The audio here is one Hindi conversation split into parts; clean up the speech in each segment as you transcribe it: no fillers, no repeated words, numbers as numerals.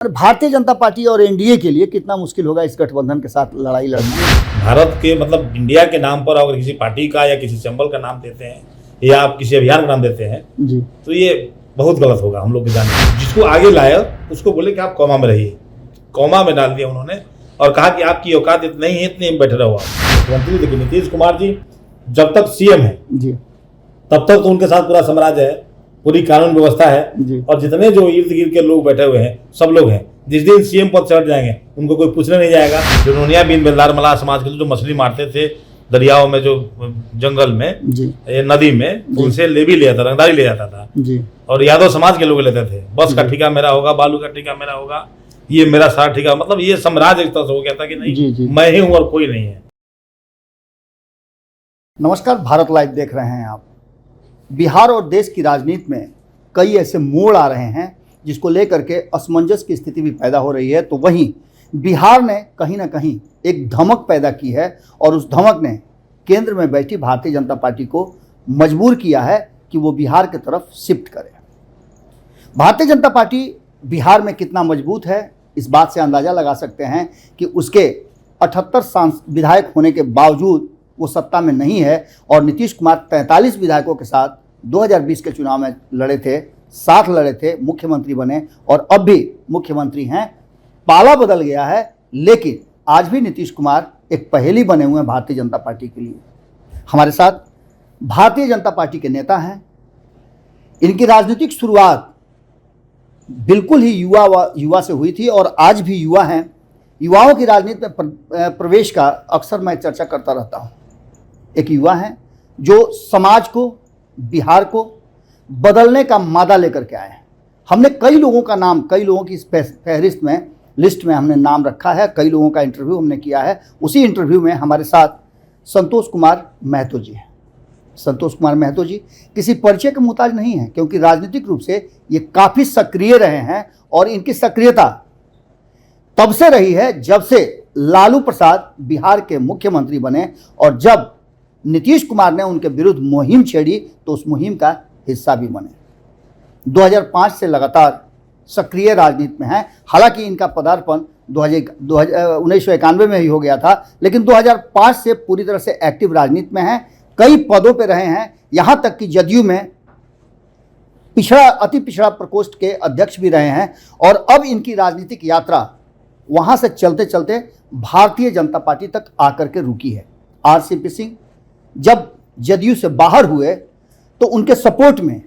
भारतीय जनता पार्टी और एनडीए के लिए कितना मुश्किल होगा इस गठबंधन के साथ लड़ाई लड़ना। भारत के मतलब इंडिया के नाम पर अगर किसी पार्टी का या किसी सिंबल का नाम देते हैं या आप किसी अभियान का नाम देते हैं जी, तो ये बहुत गलत होगा। हम लोग के जाने जिसको आगे लाया उसको बोले कि आप कौमा में रहिए, कौमा में डाल दिया उन्होंने और कहा कि आपकी औकात इतनी ही है, इतनी बैठे रहो आप। मुख्यमंत्री देखिए नीतीश कुमार जी जब तक सीएम है जी, तब तक तो उनके साथ पूरा साम्राज्य है, पूरी कानून व्यवस्था है जी। और जितने जो इर्द गिर्द के लोग बैठे हुए हैं सब लोग हैं। जिस दिन सीएम पद से हट जाएंगे उनको कोई पूछने नहीं जाएगा। जो नोनिया बिन बेलदार मलाह समाज के जो मछली मारते थे दरियाओं में, जो जंगल में जी, ये नदी में, उनसे ले भी लिया था, रंगदारी ले जाता था जी। और यादव समाज के लोग लेते थे। बस का ठेका मेरा होगा, बालू का ठेका मेरा होगा, ये मेरा सारा ठेका, मतलब ये साम्राज्य एक तरह से हो गया था कि नहीं जी, जी। मैं ही हूँ और कोई नहीं है। नमस्कार, भारत लाइव देख रहे हैं आप। बिहार और देश की राजनीति में कई ऐसे मोड़ आ रहे हैं जिसको लेकर के असमंजस की स्थिति भी पैदा हो रही है। तो वहीं बिहार ने कहीं ना कहीं एक धमक पैदा की है और उस धमक ने केंद्र में बैठी भारतीय जनता पार्टी को मजबूर किया है कि वो बिहार की तरफ शिफ्ट करे। भारतीय जनता पार्टी बिहार में कितना मजबूत है इस बात से अंदाज़ा लगा सकते हैं कि उसके 78 विधायक होने के बावजूद वो सत्ता में नहीं है और नीतीश कुमार 43 विधायकों के साथ 2020 के चुनाव में लड़े थे, साथ लड़े थे, मुख्यमंत्री बने और अब भी मुख्यमंत्री हैं। पाला बदल गया है लेकिन आज भी नीतीश कुमार एक पहेली बने हुए हैं भारतीय जनता पार्टी के लिए। हमारे साथ भारतीय जनता पार्टी के नेता हैं। इनकी राजनीतिक शुरुआत बिल्कुल ही युवा से हुई थी और आज भी युवा हैं। युवाओं की राजनीति में प्रवेश का अक्सर मैं चर्चा करता रहता हूँ। एक युवा हैं जो समाज को, बिहार को बदलने का मादा लेकर के आए हैं। हमने कई लोगों का नाम, कई लोगों की फहरिस्त में, लिस्ट में हमने नाम रखा है, कई लोगों का इंटरव्यू हमने किया है। उसी इंटरव्यू में हमारे साथ संतोष कुमार महतो जी हैं। संतोष कुमार महतो जी किसी परिचय के मुहताज नहीं हैं क्योंकि राजनीतिक रूप से ये काफ़ी सक्रिय रहे हैं और इनकी सक्रियता तब से रही है जब से लालू प्रसाद बिहार के मुख्यमंत्री बने और जब नीतीश कुमार ने उनके विरुद्ध मुहिम छेड़ी तो उस मुहिम का हिस्सा भी बने। 2005 से लगातार सक्रिय राजनीति में हैं। हालांकि इनका पदार्पण 1991 में ही हो गया था लेकिन 2005 से पूरी तरह से एक्टिव राजनीति में हैं। कई पदों पर रहे हैं, यहाँ तक कि जदयू में अति पिछड़ा प्रकोष्ठ के अध्यक्ष भी रहे हैं और अब इनकी राजनीतिक यात्रा वहाँ से चलते चलते भारतीय जनता पार्टी तक आकर के रुकी है। आरसीपी सिंह जब जदयू से बाहर हुए तो उनके सपोर्ट में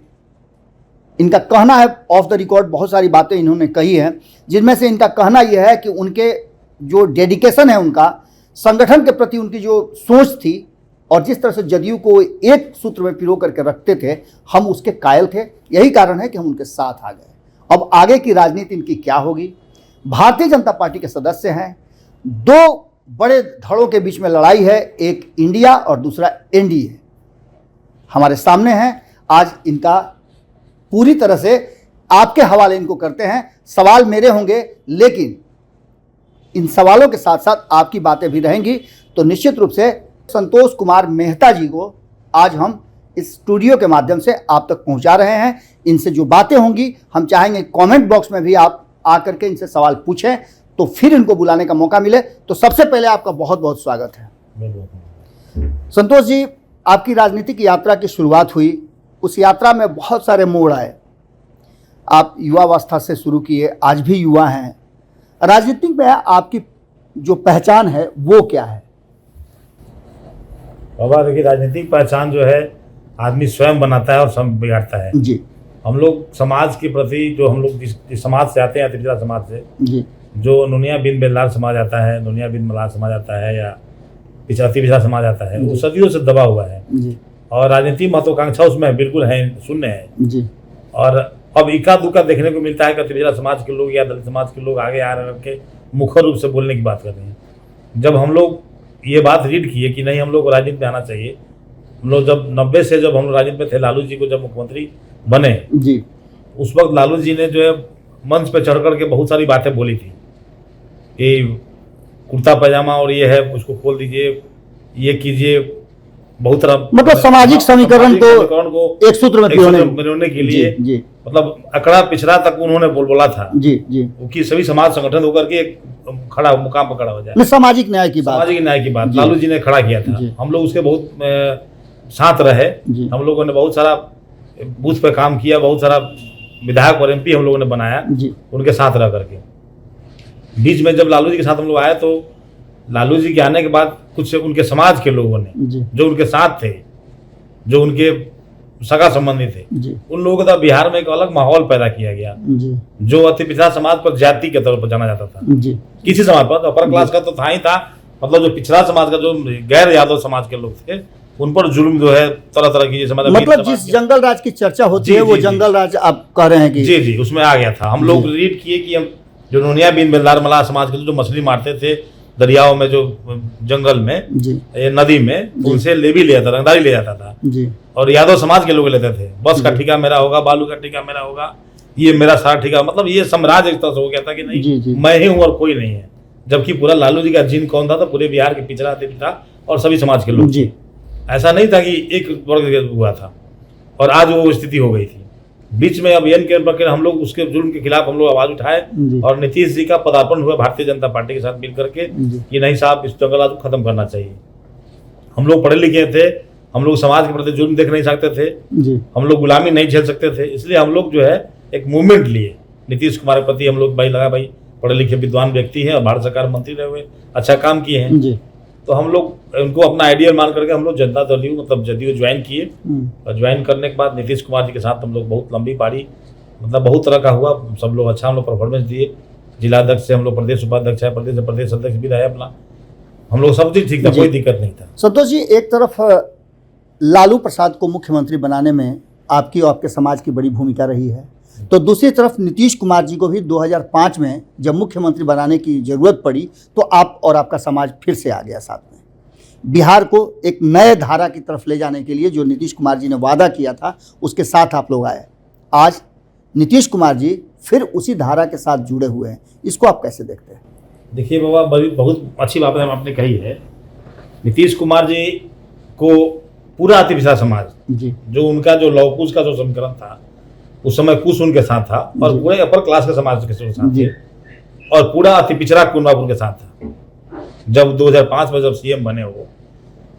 इनका कहना है, ऑफ द रिकॉर्ड बहुत सारी बातें इन्होंने कही हैं, जिनमें से इनका कहना यह है कि उनके जो डेडिकेशन है, उनका संगठन के प्रति उनकी जो सोच थी और जिस तरह से जदयू को एक सूत्र में पिरो करके रखते थे, हम उसके कायल थे। यही कारण है कि हम उनके साथ आ गए। अब आगे की राजनीति इनकी क्या होगी? भारतीय जनता पार्टी के सदस्य हैं। दो बड़े धड़ों के बीच में लड़ाई है, एक इंडिया और दूसरा एनडीए। हमारे सामने हैं। आज इनका पूरी तरह से आपके हवाले इनको करते हैं। सवाल मेरे होंगे लेकिन इन सवालों के साथ साथ आपकी बातें भी रहेंगी। तो निश्चित रूप से संतोष कुमार मेहता जी को आज हम इस स्टूडियो के माध्यम से आप तक पहुंचा रहे हैं। इनसे जो बातें होंगी हम चाहेंगे कमेंट बॉक्स में भी आप आकर के इनसे सवाल पूछें तो फिर इनको बुलाने का मौका मिले। तो सबसे पहले आपका बहुत बहुत स्वागत है। संतोष जी, आपकी राजनीतिक यात्रा की शुरुआत हुई, उस यात्रा में बहुत सारे मोड़ आए। आप युवावस्था से शुरू किए, आज भी युवा हैं। राजनीति में आपकी जो पहचान है वो क्या है? बाबा देखिए, राजनीतिक पहचान जो है आदमी स्वयं बनाता है और स्वयं बिगाड़ता है जी। हम लोग समाज के प्रति, जो हम लोग जिस समाज से आते हैं, अतिपिछड़ा समाज से, जी, जो नोनिया बिन बेलदार समाज आता है, नोनिया बिन मलाह समाज आता है या पिछड़ा समाज आता है, वो सदियों से दबा हुआ है जी, और राजनीतिक महत्वाकांक्षा उसमें बिल्कुल है, शून्य है जी। और अब इक्का दुक्का देखने को मिलता है कि पिछड़ा समाज के लोग या दलित समाज के लोग आगे आ रहे के मुखर रूप से बोलने की बात कर रहे हैं। जब हम लोग ये बात रीड किए कि नहीं हम लोग को राजनीति में आना चाहिए, हम लोग जब 90 से जब हम लोग राजनीति में थे, लालू जी को जब मुख्यमंत्री बने जी, उस वक्त लालू जी ने जो है मंच पे चढ़ कर के बहुत सारी बातें बोली थी कि कुर्ता पैजामा और ये है उसको खोल दीजिए, ये कीजिए, बहुत तरह मतलब सामाजिक समीकरण को एक सूत्र में पिरोने के लिए जी, मतलब अकड़ा पिछड़ा तक उन्होंने बोला था जी जी। कि सभी समाज संगठन होकर के एक खड़ा मुकाम पर खड़ा हो जाए। नहीं, सामाजिक न्याय की बात, सामाजिक न्याय की बात जी। लालू जी ने खड़ा किया था, जी। हम लोग उसके बहुत साथ रहे। जी। हम लोगों ने बहुत सारा बूथ पे काम किया, बहुत सारा विधायक और एमपी हम लोगों ने बनाया जी उनके साथ रह करके। बीच में जब लालू जी के साथ हम लोग आए तो लालू जी के आने के बाद कुछ उनके समाज के लोगों ने जी जो उनके साथ थे, जो उनके सगा संबंधी थे, जी उन लोगों का बिहार में एक अलग माहौल पैदा किया गया। जी जो अति पिछड़ा समाज पर जाति के तौर पर जाना जाता था, जी किसी समाज पर अपर क्लास का तो था ही था, मतलब जो पिछड़ा समाज का, जो गैर यादव समाज के लोग थे, उन पर जुल्म जो है तरह तरह की, जैसे मतलब जिस जंगल राज की चर्चा होती जी, है वो जी, जंगल राज आप कह रहे हैं कि जी जी उसमें आ गया था। हम लोग रीड किए कि हम जो नोनिया बिन बेलदार मलाह समाज के जो मछली मारते थे दरियाओं में, जो जंगल में, जी ये नदी में, उनसे ले भी लिया था, रंगदारी ले जाता था। जी और यादव समाज के लोग लेते थे, बस का ठेका मेरा होगा, बालू का ठेका मेरा होगा, ये मेरा सारा ठेका, मतलब ये साम्राज्य एक तरह से हो गया था कि जी, जी। नहीं मैं ही हूँ और कोई नहीं है। जबकि पूरा लालू जी का जिन कौन था, तो पूरे बिहार के पिछड़ा आदमी था और सभी समाज के लोग। जी ऐसा नहीं था कि एक वर्ग हुआ था, और आज वो स्थिति हो गई थी। बीच में अब एन के हम लोग उसके जुल्म के खिलाफ हम लोग आवाज उठाए, जी। और नीतीश जी का पदार्पण हुआ भारतीय जनता पार्टी के साथ मिल करके जी। कि नहीं साहब, इस जंगलराज को खत्म करना चाहिए। हम लोग पढ़े लिखे थे, हम लोग समाज के प्रति जुल्म देख नहीं सकते थे, जी हम लोग गुलामी नहीं झेल सकते थे, इसलिए हम लोग जो है एक मूवमेंट लिए नीतीश कुमार के प्रति। हम लोग भाई लगा भाई पढ़े लिखे विद्वान व्यक्ति हैं और भारत सरकार मंत्री रहे हुए, अच्छा काम किए हैं, जी तो हम लोग उनको अपना आइडियल मान करके हम लोग जनता दल मतलब जदयू ज्वाइन किए। और ज्वाइन करने के बाद नीतीश कुमार जी के साथ हम लोग बहुत लंबी पारी, मतलब बहुत तरह का हुआ, सब लोग अच्छा हम लोग परफॉर्मेंस दिए। जिलाध्यक्ष से हम लोग प्रदेश उपाध्यक्ष है, प्रदेश अध्यक्ष भी रहे अपना, हम लोग सब चीज ठीक था, कोई दिक्कत नहीं था। संतोष जी, एक तरफ लालू प्रसाद को मुख्यमंत्री बनाने में आपकी और आपके समाज की बड़ी भूमिका रही है, तो दूसरी तरफ नीतीश कुमार जी को भी 2005 में जब मुख्यमंत्री बनाने की जरूरत पड़ी तो आप और आपका समाज फिर से आ गया साथ में। बिहार को एक नए धारा की तरफ ले जाने के लिए जो नीतीश कुमार जी ने वादा किया था उसके साथ आप लोग आए। आज नीतीश कुमार जी फिर उसी धारा के साथ जुड़े हुए हैं, इसको आप कैसे देखते हैं? देखिए बाबा, बड़ी बहुत अच्छी बात है आपने कही है। नीतीश कुमार जी को पूरा अति पिछड़ा समाज, जी जो उनका जो लौकुश का जो समीकरण था उस समय कुछ उनके साथ था, और पूरे अपर क्लास के समाज के साथ थे, और पूरा अति पिछड़ा कुंडवापुर के साथ था। जब 2005 में जब सीएम बने हो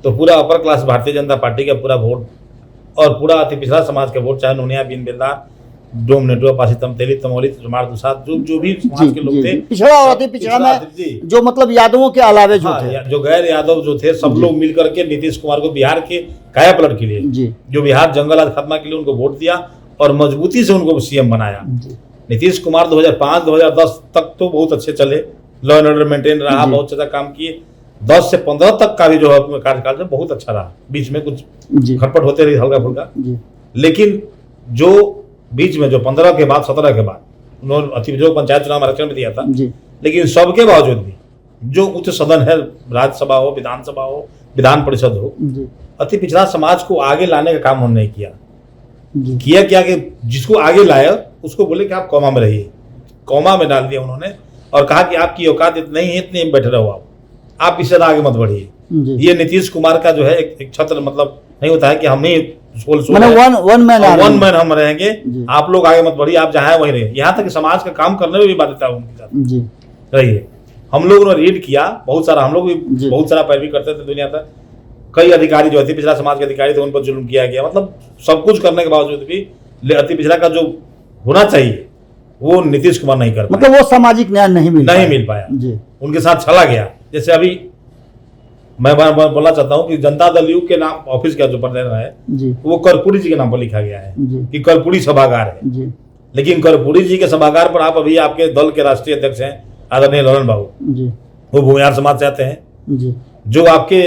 तो पूरा upper class Bharatiya Janata party का पूरा वोट और पूरा अति पिछड़ा समाज के वोट, चाहे नोनिया बिन बेलदार, डोम नेटुआ, पासी तमतेली, तमोली, चमार दुसाद, जो भी समाज के लोग थे, पिछड़ा और अति पिछड़ा में जो मतलब यादवों के अलावे जो थे, जो गैर यादव जो थे, सब लोग मिल करके नीतीश कुमार को बिहार के काया पलट के लिए, जो बिहार जंगल राज खात्मा के लिए उनको वोट दिया और मजबूती से उनको सीएम बनाया। नीतीश कुमार 2005-2010 तक तो बहुत अच्छे चले, लॉ एंड ऑर्डर मेंटेन रहा, बहुत अच्छा काम किए। 10 से 15 तक का भी जो है कार्यकाल में बहुत अच्छा रहा, बीच में कुछ खटपट होते रही हल्का फुल्का, लेकिन जो बीच में जो 15 के बाद 17 के बाद उन्होंने अति जो पंचायत चुनाव आरक्षण में दिया था, लेकिन सबके बावजूद भी जो उच्च सदन है, राज्यसभा हो, विधानसभा हो, विधान परिषद हो, अति पिछड़ा समाज को आगे लाने का काम उन्होंने किया क्या कि जिसको आगे लाया उसको बोले कि आप कौमा में रहिए, कौमा में डाल दिया उन्होंने, और कहा कि आपकी औकात इतनी ही, इतनी बैठे रहो, आप इससे आगे मत बढ़िए। ये नीतीश कुमार का जो है एक छत्र, मतलब नहीं होता है कि हम ही वन मैन हम रहेंगे, आप लोग आगे मत बढ़िए, आप जहाँ वहीं रहिए। यहाँ तक समाज का काम करने में भी बाध्यता उनके साथ रही है। हम लोगों ने रीड किया बहुत सारा, हम लोग भी बहुत सारा पैरवी करते थे दुनिया तक। कई अधिकारी जो अति पिछड़ा समाज के अधिकारी थे उन पर जुल्म किया गया, मतलब सब कुछ करने के बावजूद भी अति पिछड़ा का जो होना चाहिए वो नीतीश कुमार नहीं कर पाया, मतलब वो सामाजिक न्याय नहीं मिल पाया जी। उनके साथ चला गया। जैसे अभी मैं बोलना चाहता हूँ कि जनता दल यू के नाम ऑफिस का जो प्रधान है वो कर्पूरी जी के नाम पर लिखा गया है कि कर्पूरी सभागार है, लेकिन कर्पूरी जी के सभागार पर आप अभी आपके दल के राष्ट्रीय अध्यक्ष हैं आदरणीय ललन बाबू, वो भूमिहार समाज से आते हैं। जो आपके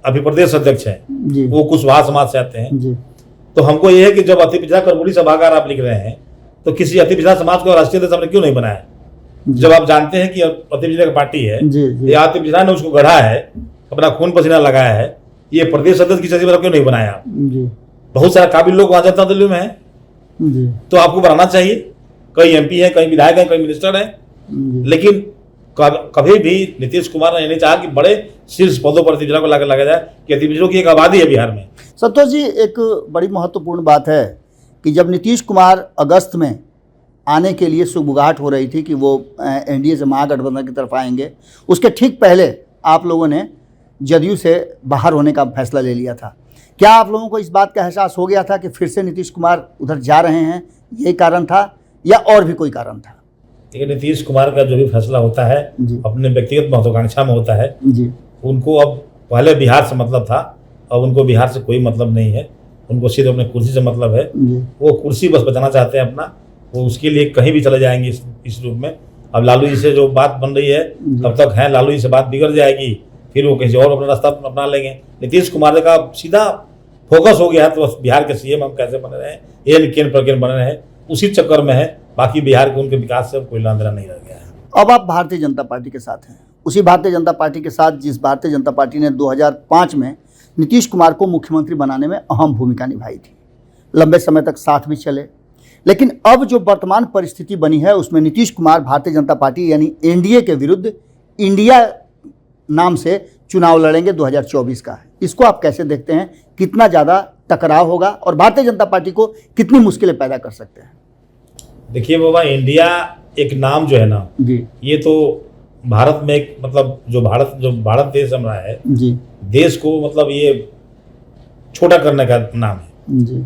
अभी प्रदेश अध्यक्ष हैं वो कुशवाहा समाज से आते हैं। तो हमको ये है कि जब अति पिछड़ा कर्पूरी सभागार आप लिख रहे हैं तो किसी अति पिछड़ा समाज को राष्ट्रीय अध्यक्ष आपने क्यों नहीं बनाया? जब आप जानते हैं कि अति पिछड़ा की पार्टी है, ये अति पिछड़ा ने उसको गढ़ा है, अपना खून पसीना लगाया है, ये प्रदेश अध्यक्ष की सचिव क्यों नहीं बनाया आप? बहुत सारा काबिल लोग वहां जनता दल में है, तो आपको बनाना चाहिए। कई एमपी है, कई विधायक है, कई मिनिस्टर है, लेकिन कभी भी नीतीश कुमार ने नहीं चाहा कि बड़े शीर्ष पदों पर अति पिछड़ा को लगाया जाए, कि अति पिछड़ों की एक आबादी है बिहार में। संतोष जी, एक बड़ी महत्वपूर्ण बात है कि जब नीतीश कुमार अगस्त में आने के लिए सुगबुगाहट हो रही थी कि वो एनडीए से महागठबंधन की तरफ आएंगे, उसके ठीक पहले आप लोगों ने जदयू से बाहर होने का फैसला ले लिया था। क्या आप लोगों को इस बात का एहसास हो गया था कि फिर से नीतीश कुमार उधर जा रहे हैं, यही कारण था या और भी कोई कारण था? देखिए, नीतीश कुमार का जो भी फैसला होता है अपने व्यक्तिगत महत्वाकांक्षा में होता है जी। उनको अब पहले बिहार से मतलब था, अब उनको बिहार से कोई मतलब नहीं है, उनको सिर्फ अपने कुर्सी से मतलब है। वो कुर्सी बस बचाना चाहते हैं अपना, वो उसके लिए कहीं भी चले जाएंगे इस रूप में। अब लालू जी से जो बात बन रही है तब तक है, लालू जी से बात बिगड़ जाएगी, फिर वो किसी और अपना रास्ता अपना लेंगे। नीतीश कुमार का सीधा फोकस हो गया है तो बस बिहार के सीएम हम कैसे बने रहे, ये केंद्र पर केंद्र बने रहे, उसी चक्कर में है। बाकी बिहार के उनके विकास से कोई लेना नहीं रह गया है। अब आप भारतीय जनता पार्टी के साथ हैं, उसी भारतीय जनता पार्टी के साथ जिस भारतीय जनता पार्टी ने 2005 में नीतीश कुमार को मुख्यमंत्री बनाने में अहम भूमिका निभाई थी, लंबे समय तक साथ भी चले। लेकिन अब जो वर्तमान परिस्थिति बनी है उसमें नीतीश कुमार भारतीय जनता पार्टी यानी एनडीए के विरुद्ध इंडिया नाम से चुनाव लड़ेंगे 2024 का। इसको आप कैसे देखते हैं? कितना ज़्यादा टकराव होगा और भारतीय जनता पार्टी को कितनी मुश्किलें पैदा कर सकते हैं? देखिए बाबा, इंडिया एक नाम जो है ना जी, ये तो भारत में एक मतलब जो भारत देश हम रहा है जी, देश को मतलब ये छोटा करने का नाम है जी,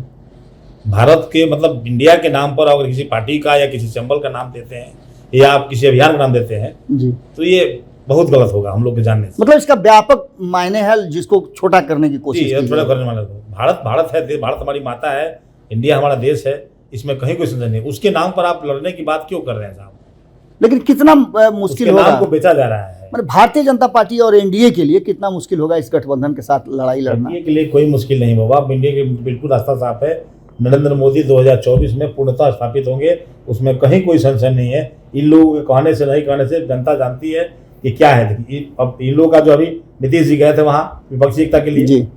भारत के मतलब इंडिया के नाम पर अगर किसी पार्टी का या किसी सिंबल का नाम देते हैं या आप किसी अभियान का नाम देते हैं जी, तो ये बहुत गलत होगा हम लोग के जानने से। मतलब इसका व्यापक मायने है जिसको छोटा करने की कोशिश जी, की छोटा जाए। करने वाला तो भारत है, भारत हमारी माता है, इंडिया हमारा देश है, इसमें कहीं कोई संदेह नहीं। उसके नाम पर आप लड़ने की बात क्यों कर रहे हैं साहब? लेकिन कितना मुश्किल उसके होगा, नाम को बेचा जा रहा है। मतलब भारतीय जनता पार्टी और एनडीए के लिए कितना मुश्किल होगा इस गठबंधन के साथ लड़ाई लड़ना? इंडिया के लिए कोई मुश्किल नहीं होगा, अब इंडिया के बिल्कुल रास्ता साफ है। नरेंद्र मोदी 2024 में पूर्णतः स्थापित होंगे, उसमें कहीं कोई संशय नहीं है। इन लोगों के कहने से नहीं कहने से जनता जानती है कि क्या है। अब इन लोगों का जो अभी नीतीश जी गए थे वहाँ विपक्षी एकता के लिए, जी,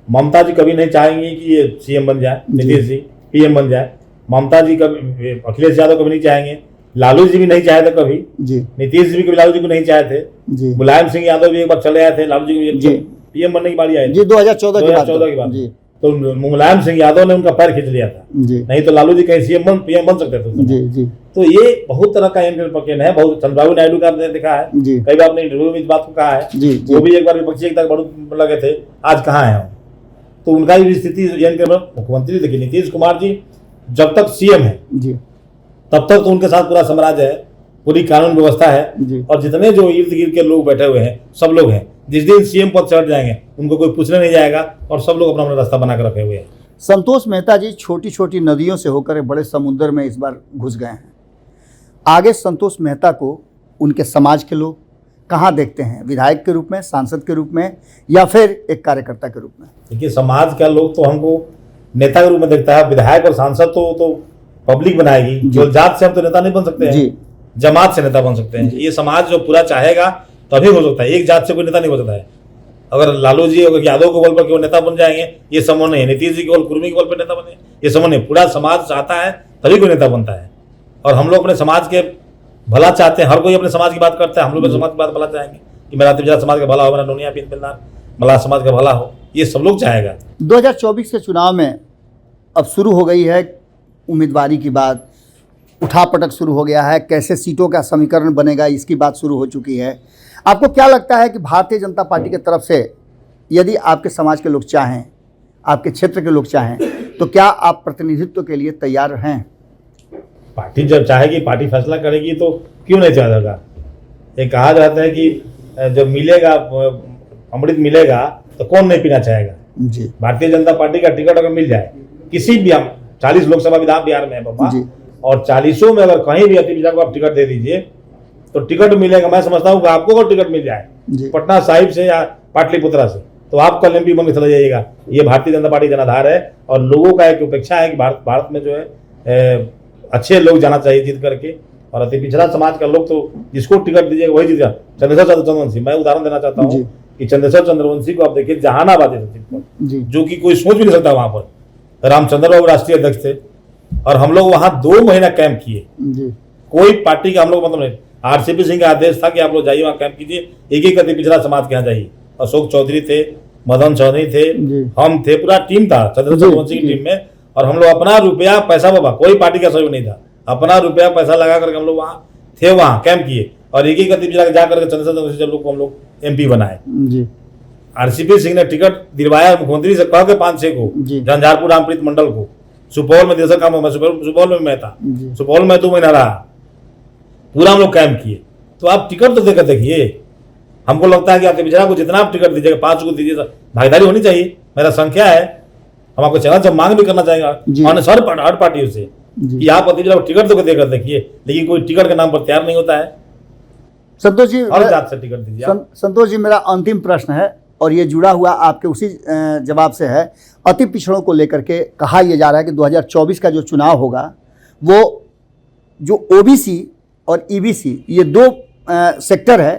ममता जी कभी नहीं चाहेंगी कि ये सीएम बन जाए, नीतीश जी पीएम बन जाए। ममता जी कभी, अखिलेश यादव कभी नहीं चाहेंगे, लालू जी भी नहीं चाहे थे कभी, जी, नीतीश जी भी कभी लालू जी को नहीं चाहे थे, जी, मुलायम सिंह यादव भी एक बार चले आए थे, लालू जी को पीएम बनने की बारी आई जी, 2014 की बात। जी, तो मुलायम सिंह यादव ने उनका पैर खींच लिया था, जी, नहीं तो लालू जी कहीं पीएम बन सकते थे। जी, जी, तो ये बहुत तरह का इंटरप्रिटेशन है। बहुत चंद्रबाबू नायडू का आपने देखा है, जी, कई बार आपने इंटरव्यू में इस बात को कहा है, जी, जी, वो भी एक बार विपक्षी एकता बहुत लगे थे, आज कहाँ है हम? तो उनका भी स्थिति मुख्यमंत्री देखिए, नीतीश कुमार जी जब तक सीएम है जी, तब तक तो उनके साथ पूरा साम्राज्य है, पूरी कानून व्यवस्था है, जी, और जितने जो इर्द गिर्द के लोग बैठे हुए हैं सब लोग हैं। जिस दिन सीएम पद चढ़ जाएंगे उनको कोई पूछने नहीं जाएगा और सब लोग अपना अपना रास्ता बना कर रखे हुए हैं। संतोष मेहता जी छोटी छोटी नदियों से होकर एक बड़े समुद्र में इस बार घुस गए हैं। आगे संतोष मेहता को उनके समाज के लोग कहाँ देखते हैं? विधायक के रूप में, सांसद के रूप में, या फिर एक कार्यकर्ता के रूप में? देखिए, समाज का लोग तो हमको नेता के रूप में देखता है, विधायक और सांसद तो पब्लिक बनाएगी। जो जात से हम तो नेता नहीं बन सकते हैं, जमात से नेता बन सकते हैं। ये समाज जो पूरा चाहेगा तभी हो सकता है, एक जात से कोई नेता नहीं हो सकता है। अगर लालू जी अगर यादव के बल पर केवल नेता बन जाएंगे ये संभव नहीं है, नीतीश जी केवल कुर्मी के बल पर नेता बने ये संभव नहीं। पूरा समाज चाहता है तभी कोई नेता बनता है, और हम लोग अपने समाज के भला चाहते हैं। हर कोई अपने समाज की बात करता है, हम लोग अपने समाज की बात भला चाहेंगे कि मेरा तिरजा समाज का भला हो, मेरा नोनिया पिन पिलदार भला समाज का भला हो, ये सब लोग चाहेगा। 2024 के चुनाव में अब शुरू हो गई है उम्मीदवारी की बात, उठापटक शुरू हो गया है, कैसे सीटों का समीकरण बनेगा इसकी बात शुरू हो चुकी है। आपको क्या लगता है कि भारतीय जनता पार्टी की तरफ से यदि आपके समाज के लोग चाहें, आपके क्षेत्र के लोग चाहें, तो क्या आप प्रतिनिधित्व के लिए तैयार हैं? पार्टी जब चाहेगी, पार्टी फैसला करेगी तो क्यों नहीं चाहेगा। ये कहा जाता है कि जब मिलेगा अमृत मिलेगा तो कौन नहीं पीना चाहेगा। जी, भारतीय जनता पार्टी का टिकट अगर मिल जाए किसी भी, हम 40 लोकसभा विधान बिहार में है बाबा, और 40 में अगर कहीं भी अति को आप टिकट दे दीजिए तो टिकट मिलेगा। मैं समझता हूँ कि आपको अगर टिकट मिल जाए पटना साहिब से या पाटलिपुत्रा से तो आप कल एमपी बन के चले जाइएगा। ये भारतीय जनता पार्टी का जनाधार है, और लोगों का एक अपेक्षा है कि भारत में जो है अच्छे लोग जाना चाहिए जीत करके, और अति पिछड़ा समाज का लोग तो जिसको टिकट दीजिएगा वही जीत जाए। चंद्रशेखर चंद्रवंशी, मैं उदाहरण देना चाहता हूँ कि चंद्रशेखर चंद्रवंशी को आप देखिए जहानाबाद जो कि कोई सोच भी नहीं सकता। वहां पर रामचंद्र बाबू राष्ट्रीय अध्यक्ष थे, और हम लोग वहां 2 महीना कैंप किए। कोई पार्टी का हम लोग मतलब नहीं, आरसीपी सिंह का आदेश था कि आप लोग जाइए वहां कैंप कीजिए, एक अति पिछड़ा समाज के यहाँ जाइए। अशोक चौधरी थे, मदन चौधरी थे, हम थे, पूरा टीम था चंद्रशेखर चंद्रवंशी की टीम में, और हम लोग अपना रुपया पैसा, बाबा कोई पार्टी का सहयोग नहीं था, अपना रुपया पैसा लगा करके हम लोग वहाँ थे, वहाँ कैंप किए और एक ही गति जा करके चंद्रशेखर लोग को हम लोग MP बनाए जी। RCP सिंह ने टिकट दिलवाया मुख्यमंत्री से कह के 5-6 को, जी। झंझारपुर रामप्रीत मंडल को, सुपौल में देशर काम, सुपौल में मैं था, जी। सुपौल में 2 महीना रहा, पूरा हम लोग कैंप किए। तो आप टिकट तो देकर देखिए। हमको लगता है कि आपके बिजरा को जितना आप टिकट दीजिएगा 5 को दीजिए, भागीदारी होनी चाहिए, मेरा संख्या है, हम आपको चैनल से मांग भी करना चाहेंगे और हर पार्टियों से कि आप अतिबिजरा को टिकट तो देकर देखिए, लेकिन कोई टिकट के नाम पर तैयार नहीं होता है। संतोष जी, हर जात से टिकट दीजिए। संतोष जी, मेरा अंतिम प्रश्न है और ये जुड़ा हुआ आपके उसी जवाब से है। अति पिछड़ों को लेकर के कहा यह जा रहा है कि 2024 का जो चुनाव होगा वो जो OBC और EBC ये 2 सेक्टर है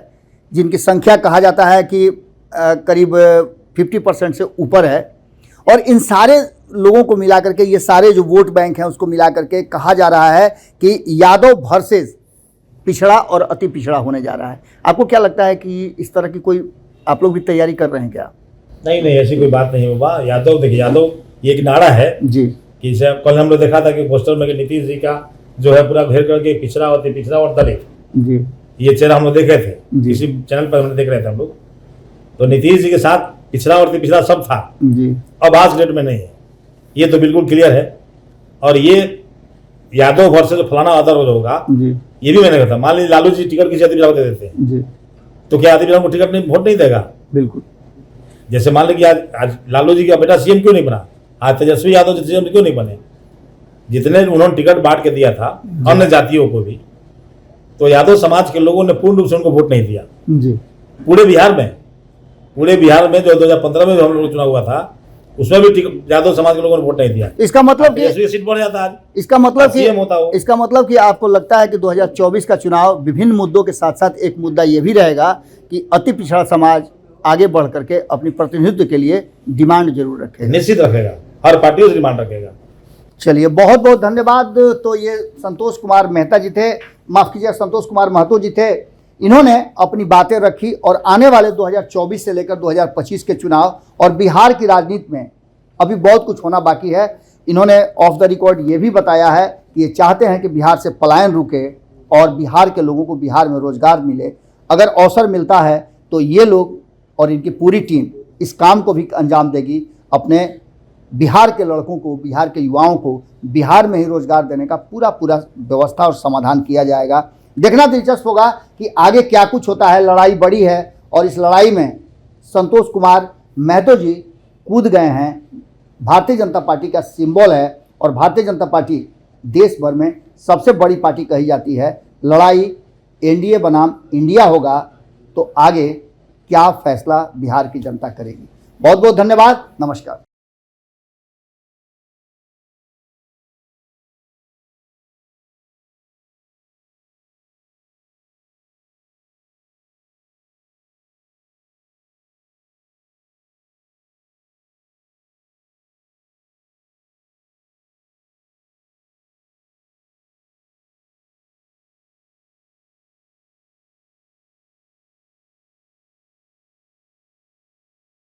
जिनकी संख्या कहा जाता है कि करीब 50% से ऊपर है, और इन सारे लोगों को मिला करके, ये सारे जो वोट बैंक हैं उसको मिला करके कहा जा रहा है कि यादव वर्सेस पिछड़ा और अति पिछड़ा होने जा रहा है। आपको क्या लगता है कि इस तरह की कोई आप लोग भी तैयारी कर रहे हैं क्या? नहीं, ऐसी कोई बात नहीं बाबा। यादव देखिए, यादव ये एक नारा है जी कि कल हम लोग देखा था कि पोस्टर में नीतीश जी का जो है पूरा घेर करके पिछड़ा अति पिछड़ा और दलित, जी, ये चेहरा हम लोग देख रहे थे, जी। इसी चैनल पर हम देख रहे थे हम लोग। तो नीतीश जी के साथ पिछड़ा और अति पिछड़ा सब था, जी। अब आज डेट में नहीं है, ये तो बिल्कुल क्लियर है। और ये यादव वर्सेस फलाना अदर होगा, जी, ये भी मैंने कहा था। मान लीजिए लालू जी टिकट किसी अति पिछड़ा को दे देते हैं, जी, तो क्या अति पिछड़ा को टिकट नहीं, वोट नहीं देगा? बिल्कुल। जैसे मान लीजिए आज लालू जी का बेटा CM क्यों नहीं बना, आज तेजस्वी यादव जी CM क्यों नहीं बने? जितने उन्होंने टिकट बांट के दिया था अन्य जातियों को भी, तो यादव समाज के लोगों ने पूर्ण रूप से उनको वोट नहीं दिया। जी, पूरे बिहार में जो 2015 में हम लोग चुनाव हुआ था उसमें भी यादव समाज के लोगों ने वोट नहीं दिया। इसका मतलब कि सीट बढ़ जाता है, इसका मतलब कि CM होता हो। इसका मतलब कि आपको लगता है कि 2024 का चुनाव विभिन्न मुद्दों के साथ साथ एक मुद्दा ये भी रहेगा कि अति पिछड़ा समाज आगे बढ़ करके अपनी प्रतिनिधित्व के लिए डिमांड जरूर रखेगा। निश्चित रखेगा, हर पार्टी उस डिमांड रखेगा। चलिए, बहुत बहुत धन्यवाद। तो ये संतोष कुमार मेहता जी थे, माफ कीजिए, संतोष कुमार महतो जी थे। इन्होंने अपनी बातें रखी और आने वाले 2024 से लेकर 2025 के चुनाव और बिहार की राजनीति में अभी बहुत कुछ होना बाकी है। इन्होंने ऑफ द रिकॉर्ड ये भी बताया है कि ये चाहते हैं कि बिहार से पलायन रुके और बिहार के लोगों को बिहार में रोजगार मिले। अगर अवसर मिलता है तो ये लोग और इनकी पूरी टीम इस काम को भी अंजाम देगी। अपने बिहार के लड़कों को, बिहार के युवाओं को बिहार में ही रोजगार देने का पूरा व्यवस्था और समाधान किया जाएगा। देखना दिलचस्प होगा कि आगे क्या कुछ होता है। लड़ाई बड़ी है और इस लड़ाई में संतोष कुमार महतो जी कूद गए हैं। भारतीय जनता पार्टी का सिंबल है और भारतीय जनता पार्टी देश भर में सबसे बड़ी पार्टी कही जाती है। लड़ाई NDA बनाम इंडिया होगा तो आगे क्या फैसला बिहार की जनता करेगी। बहुत बहुत धन्यवाद, नमस्कार।